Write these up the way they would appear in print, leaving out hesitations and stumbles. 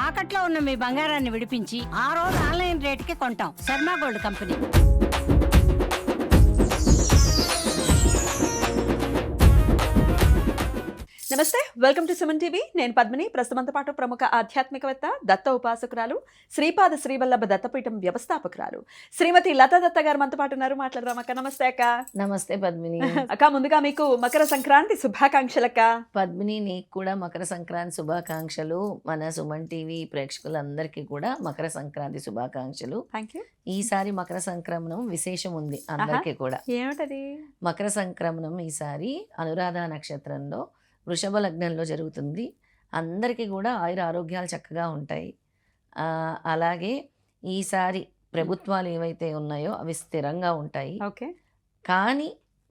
తాకట్లో ఉన్న మీ బంగారాన్ని విడిపించి ఆ రోజు ఆన్లైన్ రేటుకి కొంటాం. Sharma gold company. నమస్తే, వెల్కమ్ టు సుమన్ టీవీ. నేను పద్మిని. ప్రస్తుతంతో పాటు ప్రముఖ ఆధ్యాత్మికవేత్త, దత్త ఉపాసకురాలు, శ్రీపాద శ్రీవల్లభ దత్తపీఠం వ్యవస్థాపకురాలు శ్రీమతి లతా దత్త గారు మనతో పాటు ఉన్నారు. మాట్లాడదాం అక్క. నమస్తే అక్క. నమస్తే పద్మిని. అక్క, ముందుగా మీకు మకర సంక్రాంతి శుభాకాంక్షలు అక్క. పద్మిని, నీకు కూడా మకర సంక్రాంతి శుభాకాంక్షలు. మన సుమన్ టీవీ ప్రేక్షకులందరికీ కూడా మకర సంక్రాంతి శుభాకాంక్షలు. Thank you. ఈసారి మకర సంక్రమణం విశేషం ఉంది అందరికీ కూడా. ఏమిటది? మకర సంక్రమణం ఈసారి అనురాధ నక్షత్రంలో వృషభ లగ్నంలో జరుగుతుంది. అందరికీ కూడా ఆయుర ఆరోగ్యాలు చక్కగా ఉంటాయి. అలాగే ఈసారి ప్రభుత్వాలు ఏవైతే ఉన్నాయో అవి స్థిరంగా ఉంటాయి. ఓకే. కానీ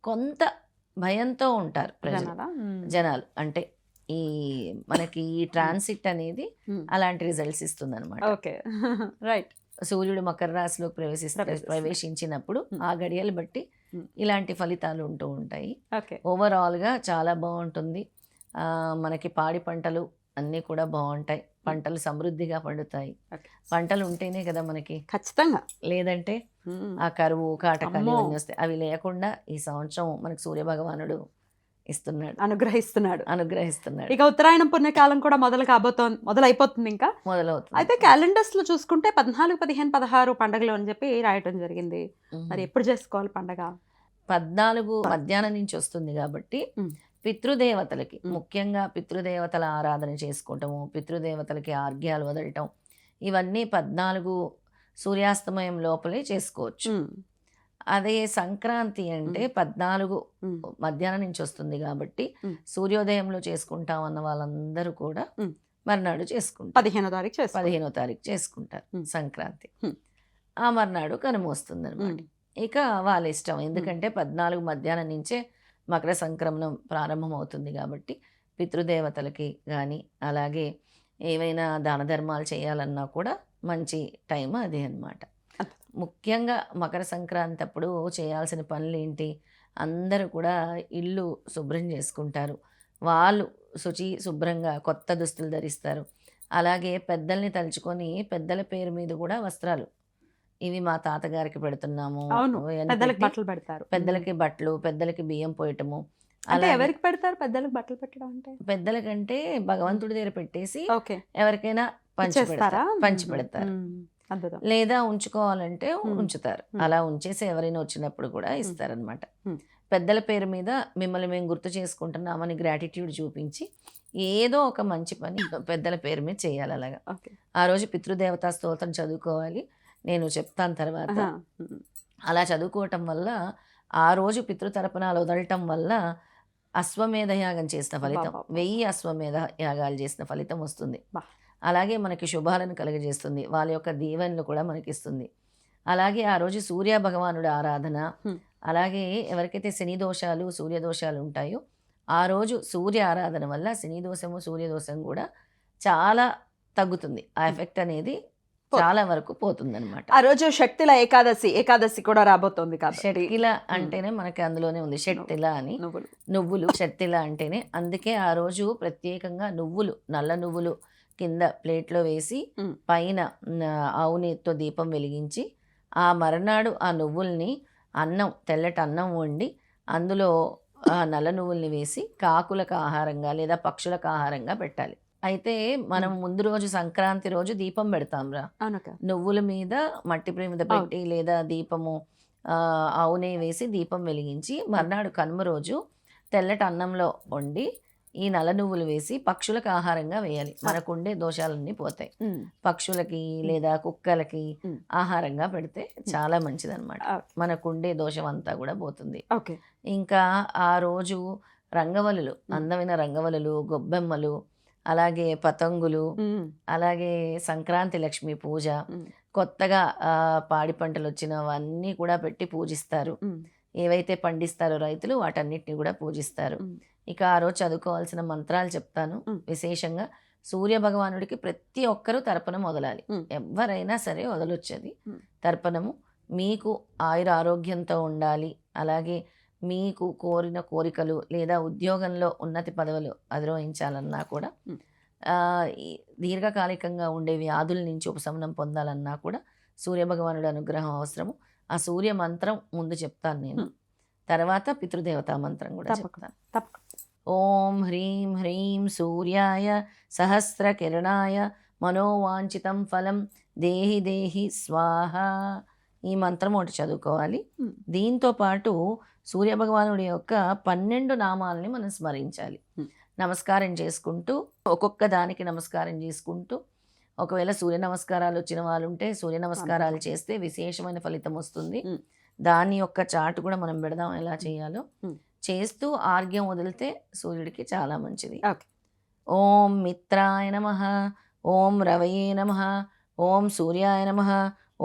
కొంత భయంతో ఉంటారు జనాలు. అంటే ఈ మనకి ఈ ట్రాన్సిట్ అనేది అలాంటి రిజల్ట్స్ ఇస్తుంది అనమాట. Okay, right. సూర్యుడు మకర రాశిలోకి ప్రవేశించినప్పుడు ఆ గడియలు బట్టి ఇలాంటి ఫలితాలు ఉంటూ ఉంటాయి. ఓవరాల్గా చాలా బాగుంటుంది. మనకి పాడి పంటలు అన్నీ కూడా బాగుంటాయి. పంటలు సమృద్ధిగా పండుతాయి. పంటలు ఉంటేనే కదా మనకి, ఖచ్చితంగా. లేదంటే ఆ కరువు కాటకాలు ఇవన్నీ వస్తాయి. అవి లేకుండా ఈ సంవత్సరం మనకి సూర్య భగవానుడు అనుగ్రహిస్తున్నాడు. ఇక ఉత్తరాయణం పుణ్యకాలం కూడా మొదలైపోతుంది. ఇంకా మొదలవుతుంది. అయితే క్యాలెండర్స్ లో చూసుకుంటే 14, 15, 16 పండుగలు అని చెప్పి రాయటం జరిగింది. మరి ఎప్పుడు చేసుకోవాలి పండగ? 14 మధ్యాహ్నం నుంచి వస్తుంది కాబట్టి పితృదేవతలకి, ముఖ్యంగా పితృదేవతల ఆరాధన చేసుకోవటము, పితృదేవతలకి ఆర్ఘ్యాలు వదలటం, ఇవన్నీ 14 సూర్యాస్తమయం లోపలే చేసుకోవచ్చు. అదే సంక్రాంతి అంటే 14 మధ్యాహ్నం నుంచి వస్తుంది కాబట్టి సూర్యోదయంలో చేసుకుంటాం అన్న వాళ్ళందరూ కూడా మర్నాడు చేసుకుంటారు. 15వ తారీఖు చేసుకుంటారు సంక్రాంతి. ఆ మర్నాడు కనుమ వస్తుంది అనమాట. ఇక వాళ్ళ ఇష్టం. ఎందుకంటే 14 మధ్యాహ్నం నుంచే మకర సంక్రమణం ప్రారంభం అవుతుంది కాబట్టి పితృదేవతలకి కానీ అలాగే ఏవైనా దాన ధర్మాలు చేయాలన్నా కూడా మంచి టైం అదే అన్నమాట. ముఖ్యంగా మకర సంక్రాంతి అప్పుడు చేయాల్సిన పనులు ఏంటి? అందరూ కూడా ఇల్లు శుభ్రం చేసుకుంటారు. వాళ్ళు శుభ్రంగా కొత్త దుస్తులు ధరిస్తారు. అలాగే పెద్దల్ని తలుచుకొని పెద్దల పేరు మీద కూడా వస్త్రాలు, ఇవి మా తాతగారికి పెడుతున్నాము, పెద్దలకి బట్టలు, పెద్దలకి బియ్యం పోయటము. అలా ఎవరికి పెడతారు? పెద్దలకు బట్టలు పెట్టడం అంటే పెద్దలకంటే భగవంతుడి దగ్గర పెట్టేసి ఎవరికైనా పంచి పెడతారు. లేదా ఉంచుకోవాలంటే ఉంచుతారు. అలా ఉంచేసి ఎవరైనా వచ్చినప్పుడు కూడా ఇస్తారనమాట. పెద్దల పేరు మీద మిమ్మల్ని మేము గుర్తు చేసుకుంటున్నామని గ్రాటిట్యూడ్ చూపించి ఏదో ఒక మంచి పని పెద్దల పేరు మీద చేయాలి. అలాగా ఆ రోజు పితృదేవతా స్తోత్రం చదువుకోవాలి. నేను చెప్తాను తర్వాత. అలా చదువుకోవటం వల్ల ఆ రోజు పితృతర్పణాలు వదలటం వల్ల అశ్వమేధ యాగం చేసిన ఫలితం, 1000 అశ్వమేధ యాగాలు చేసిన ఫలితం వస్తుంది. అలాగే మనకి శుభాలను కలుగజేస్తుంది. వాళ్ళ యొక్క దీవెనలు కూడా మనకి ఇస్తుంది. అలాగే ఆ రోజు సూర్య భగవానుడి ఆరాధన, అలాగే ఎవరికైతే శని దోషాలు, సూర్య దోషాలు ఉంటాయో ఆ రోజు సూర్య ఆరాధన వల్ల శని దోషము, సూర్యదోషం కూడా చాలా తగ్గుతుంది. ఆ ఎఫెక్ట్ అనేది చాలా వరకు పోతుంది అనమాట. ఆ రోజు షట్తిల ఏకాదశి కూడా రాబోతోంది. షట్తిల అంటేనే మనకి అందులోనే ఉంది షట్తిల అని. నువ్వులు షట్తిల అంటేనే. అందుకే ఆ రోజు ప్రత్యేకంగా నువ్వులు, నల్ల నువ్వులు కింద ప్లేట్లో వేసి పైన ఆవు నెయ్యితో దీపం వెలిగించి ఆ మర్నాడు ఆ నువ్వుల్ని తెల్లటి అన్నం వండి అందులో ఆ నల్ల నువ్వుల్ని వేసి కాకులకు ఆహారంగా లేదా పక్షులకు ఆహారంగా పెట్టాలి. అయితే మనం ముందు రోజు సంక్రాంతి రోజు దీపం పెడతాం రా, నువ్వుల మీద మట్టి ప్రమిద పెట్టి లేదా దీపము ఆవు నెయ్యి వేసి దీపం వెలిగించి మర్నాడు కనుమ రోజు తెల్లటి అన్నంలో వండి ఈ నల్ల నువ్వులు వేసి పక్షులకు ఆహారంగా వేయాలి. మనకుండే దోషాలన్నీ పోతాయి. పక్షులకి లేదా కుక్కలకి ఆహారంగా పెడితే చాలా మంచిదన్నమాట. మనకుండే దోషం అంతా కూడా పోతుంది. ఇంకా ఆ రోజు రంగవల్లులు, అందమైన రంగవల్లులు, గొబ్బెమ్మలు, అలాగే పతంగులు, అలాగే సంక్రాంతి లక్ష్మి పూజ, కొత్తగా పాడి పంటలు వచ్చినవన్నీ కూడా పెట్టి పూజిస్తారు. ఏవైతే పండిస్తారో రైతులు వాటన్నిటిని కూడా పూజిస్తారు. ఇక ఆ రోజు చదువుకోవాల్సిన మంత్రాలు చెప్తాను. విశేషంగా సూర్య భగవానుడికి ప్రతి ఒక్కరూ తర్పణం వదలాలి. ఎవరైనా సరే వదలొచ్చది తర్పణము. మీకు ఆయుర ఆరోగ్యంతో ఉండాలి, అలాగే మీకు కోరిన కోరికలు లేదా ఉద్యోగంలో ఉన్నతి పదవులు అధిరోహించాలన్నా కూడా ఈ దీర్ఘకాలికంగా ఉండే వ్యాధుల నుంచి ఉపశమనం పొందాలన్నా కూడా సూర్యభగవానుడి అనుగ్రహం అవసరము. ఆ సూర్య మంత్రం ముందు చెప్తాను నేను, తర్వాత పితృదేవతా మంత్రం కూడా తప్పకుండా చెప్తాను. తప్పకుండా. ఓం హ్రీం హ్రీం సూర్యాయ సహస్ర కిరణాయ మనోవాంఛితం ఫలం దేహి దేహి స్వాహ. ఈ మంత్రం ఒకటి చదువుకోవాలి. దీంతో పాటు సూర్యభగవానుడి యొక్క 12 నామాలని మనం స్మరించాలి. నమస్కారం చేసుకుంటూ ఒక్కొక్క దానికి నమస్కారం చేసుకుంటూ, ఒకవేళ సూర్య నమస్కారాలు వచ్చిన వాళ్ళు ఉంటే సూర్య నమస్కారాలు చేస్తే విశేషమైన ఫలితం వస్తుంది. దాని యొక్క చాటు కూడా మనం పెడదాం ఎలా చేయాలో. చేస్తూ ఆర్ఘ్యం వదిలితే సూర్యుడికి చాలా మంచిది. ఓం మిత్రాయ నమః, ఓం రవయే నమః, ఓం సూర్యాయ నమః,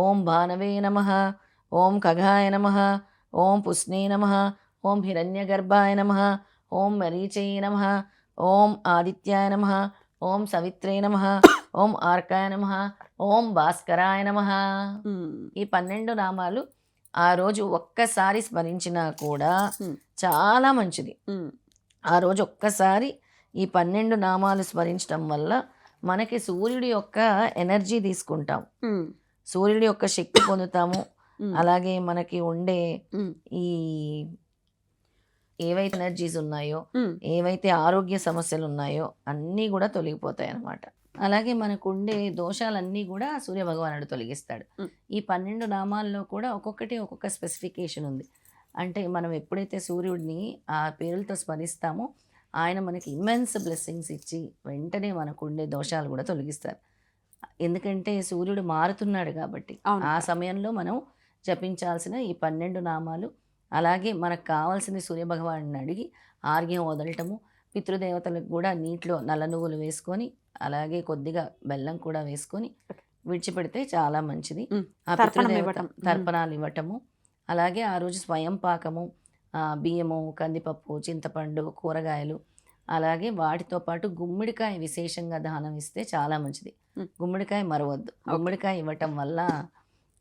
ఓం భానవే నమః, ఓం ఖగాయ నమః, ఓం పుష్ణే నమః, ఓం హిరణ్యగర్భాయ నమః, ఓం మరీచయే నమః, ఓం ఆదిత్యాయ నమః, ఓం సవిత్రే నమః, ఓం ఆర్కాయ నమః, ఓం భాస్కరాయ నమః. ఈ 12 నామాలు ఆ రోజు ఒక్కసారి స్మరించినా కూడా చాలా మంచిది. ఆ రోజు ఒక్కసారి ఈ 12 నామాలు స్మరించడం వల్ల మనకి సూర్యుడి యొక్క ఎనర్జీ తీసుకుంటాం, సూర్యుడి యొక్క శక్తి పొందుతాము. అలాగే మనకి ఉండే ఈ ఏవైతే ఎనర్జీస్ ఉన్నాయో, ఏవైతే ఆరోగ్య సమస్యలు ఉన్నాయో అన్నీ కూడా తొలగిపోతాయి అన్నమాట. అలాగే మనకు ఉండే దోషాలన్నీ కూడా సూర్య భగవానుడు తొలగిస్తాడు. ఈ 12 నామాల్లో కూడా ఒక్కొక్కటి ఒక్కొక్క స్పెసిఫికేషన్ ఉంది. అంటే మనం ఎప్పుడైతే సూర్యుడిని ఆ పేరులతో స్మరిస్తామో ఆయన మనకి ఇమ్మెన్స్ బ్లెస్సింగ్స్ ఇచ్చి వెంటనే మనకు ఉండే దోషాలు కూడా తొలగిస్తారు. ఎందుకంటే సూర్యుడు మారుతున్నాడు కాబట్టి ఆ సమయంలో మనం జపించాల్సిన ఈ 12 నామాలు, అలాగే మనకు కావాల్సిన సూర్యభగవాన్ని అడిగి ఆర్ఘ్యం వదలటము, పితృదేవతలకు కూడా నీటిలో నల్ల నువ్వులు వేసుకొని అలాగే కొద్దిగా బెల్లం కూడా వేసుకొని విడిచిపెడితే చాలా మంచిది. ఆ తర్పణాలు ఇవ్వటము, అలాగే ఆ రోజు స్వయం పాకము, బియ్యము, కందిపప్పు, చింతపండు, కూరగాయలు, అలాగే వాటితో పాటు గుమ్మడికాయ విశేషంగా దానం ఇస్తే చాలా మంచిది. గుమ్మడికాయ మరవద్దు. గుమ్మడికాయ ఇవ్వటం వల్ల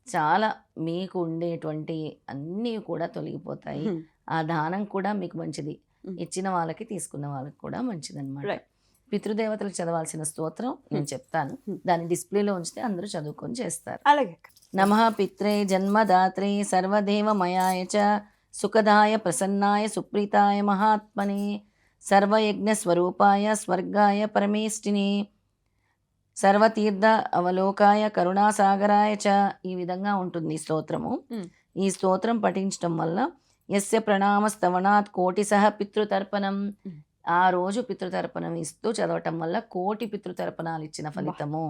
చాలా మీకు ఉండేటువంటి అన్నీ కూడా తొలగిపోతాయి. ఆ దానం కూడా మీకు మంచిది, ఇచ్చిన వాళ్ళకి తీసుకున్న వాళ్ళకి కూడా మంచిది అనమాట. పితృదేవతలకు చదవాల్సిన స్తోత్రం నేను చెప్తాను, దాన్ని డిస్ప్లేలో ఉంచితే అందరూ చదువుకొని చేస్తారు. అలాగే. నమః పిత్రే జన్మదాత్రే సర్వదేవమయాయ చ సుఖదాయ ప్రసన్నాయ సుప్రీతాయ మహాత్మనే సర్వయజ్ఞ స్వరూపాయ స్వర్గాయ పరమేష్టిని సర్వతీర్థ అవలోకాయ కరుణాసాగరాయ చ. ఈ విధంగా ఉంటుంది ఈ స్తోత్రము. ఈ స్తోత్రం పఠించడం వల్ల యస్య ప్రణామ స్తవనాత్ కోటి సహ పితృతర్పణం, ఆ రోజు పితృతర్పణం ఇస్తూ చదవటం వల్ల కోటి పితృతర్పణాలు ఇచ్చిన ఫలితము.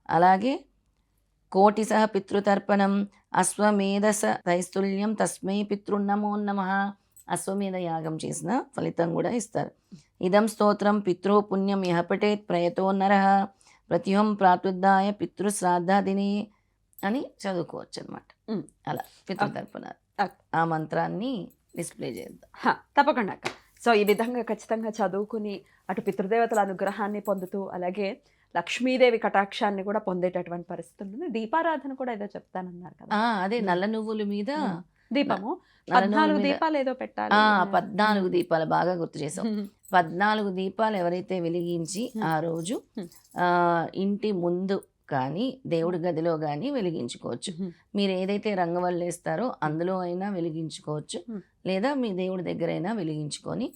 అలాగే కోటి సహ పితృతర్పణం అశ్వమేధస తైస్తుల్యం తస్మై పితృన్నమో నమః, అశ్వమేధ యాగం చేసిన ఫలితం కూడా ఇస్తారు. ఇదం స్తోత్రం పితృ పుణ్యం యః పఠేత్ ప్రయతో నరః ప్రత్యుహం ప్రాతుద్ధాయ పితృశ్రాద్ధాదిని అని చదువుకోవచ్చు అనమాట. అలా పితృతర్పణాలు ఆ మంత్రాన్ని డిస్ప్లే చేద్దాం. తప్పకుండా అక్క. సో ఈ విధంగా ఖచ్చితంగా చదువుకుని అటు పితృదేవతల అనుగ్రహాన్ని పొందుతూ అలాగే లక్ష్మీదేవి కటాక్షాన్ని కూడా పొందేటటువంటి పరిస్థితి ఉంటుంది. దీపారాధన కూడా ఏదో చెప్తానన్నారు కదా. అదే నల్ల నువ్వుల మీద దీపము 14 దీపాలు ఏదో పెట్టాలి. 14 దీపాలు, బాగా గుర్తు చేసాం. 14 దీపాలు ఎవరైతే వెలిగించి ఆ రోజు ఇంటి ముందు కానీ దేవుడి గదిలో కానీ వెలిగించుకోవచ్చు. మీరు ఏదైతే రంగవల్లి వేస్తారో అందులో అయినా వెలిగించుకోవచ్చు, లేదా మీ దేవుడి దగ్గర అయినా వెలిగించుకొని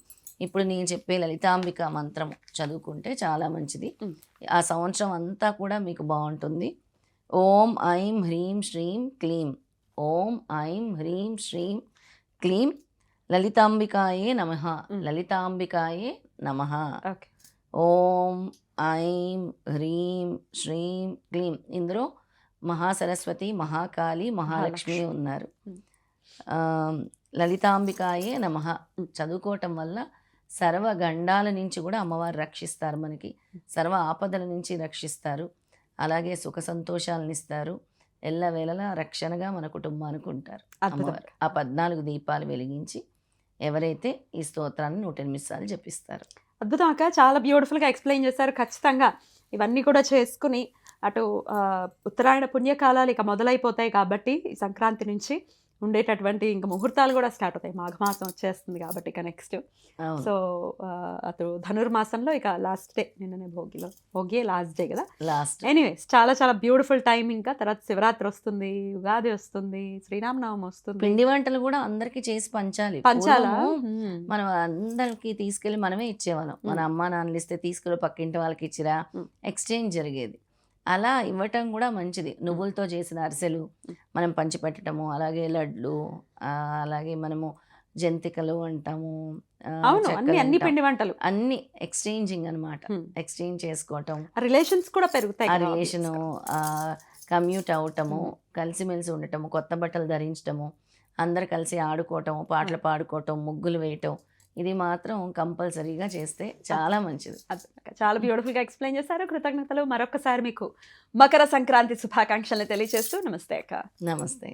ఇప్పుడు నేను చెప్పే లలితాంబిక మంత్రం చదువుకుంటే చాలా మంచిది. ఆ సంవత్సరం అంతా కూడా మీకు బాగుంటుంది. ఓం ఐం హ్రీం శ్రీం క్లీం, ఓం ఐం హ్రీం శ్రీం క్లీం లలితాంబికాయే నమః, లలితాంబికాయే నమః. ఓం ఐం హ్రీం శ్రీం క్లీం. ఇందులో మహాసరస్వతి, మహాకాళి, మహాలక్ష్మి ఉన్నారు. లలితాంబికాయే నమః చదువుకోవటం వల్ల సర్వ గండాల నుంచి కూడా అమ్మవారు రక్షిస్తారు, మనకి సర్వ ఆపదల నుంచి రక్షిస్తారు. అలాగే సుఖ సంతోషాలను ఇస్తారు, ఎల్లవేళలా రక్షణగా మన కుటుంబానికి ఉంటారు అమ్మవారు. ఆ 14 దీపాలు వెలిగించి ఎవరైతే ఈ స్తోత్రాన్ని 108 సార్లు జపిస్తారు. అద్భుతం అక్క, చాలా బ్యూటిఫుల్గా ఎక్స్ప్లెయిన్ చేశారు. ఖచ్చితంగా ఇవన్నీ కూడా చేసుకుని అటు ఉత్తరాయణ పుణ్యకాలాలు ఇక మొదలైపోతాయి కాబట్టి ఈ సంక్రాంతి నుంచి ఉండేటటువంటి ఇంకా ముహూర్తాలు కూడా స్టార్ట్ అవుతాయి. మాఘమాసం వచ్చేస్తుంది కాబట్టి ఇక నెక్స్ట్. అవును. సో అటు ధనుర్మాసంలో ఇక లాస్ట్ డే, నిన్ననే భోగి లాస్ట్ డే కదా. లాస్ట్ ఎనీవేస్ చాలా చాలా బ్యూటిఫుల్ టైం. ఇంకా తర్వాత శివరాత్రి వస్తుంది, ఉగాది వస్తుంది, శ్రీరామనవమి వస్తుంది. పిండి వంటలు కూడా అందరికి చేసి పంచాలి. పంచాలా? పూర్వము మనం అందరికి తీసుకెళ్లి మనమే ఇచ్చేవాళ్ళం. మన అమ్మ నాన్నలు ఇస్తే తీసుకెళ్ళి పక్కింటి వాళ్ళకి ఇచ్చిరా, ఎక్స్చేంజ్ జరిగేది. అలా ఇవ్వటం కూడా మంచిది. నువ్వులతో చేసిన అరిసెలు మనం పంచిపెట్టడము, అలాగే లడ్లు, అలాగే మనము జంతికలు అంటాము, అవును, చెక్కలు అన్ని అన్ని అంటాం. పిండి వంటలు. అన్ని ఎక్స్చేంజింగ్ అనమాట. ఎక్స్చేంజ్ చేసుకోవటం, రిలేషన్స్ కూడా పెరుగుతాయి ఆ కదా, రిలేషను, కమ్యూట్ అవటము, కలిసిమెలిసి ఉండటము, కొత్త బట్టలు ధరించటము, అందరు కలిసి ఆడుకోవటం, పాటలు పాడుకోవటం, ముగ్గులు వేయటం, ఇది మాత్రం కంపల్సరీగా చేస్తే చాలా మంచిది. చాలా బ్యూటిఫుల్ గా ఎక్స్ప్లెయిన్ చేశారు. కృతజ్ఞతలు. మరొకసారి మీకు మకర సంక్రాంతి శుభాకాంక్షలు తెలియజేస్తూ నమస్తే అక్క. నమస్తే.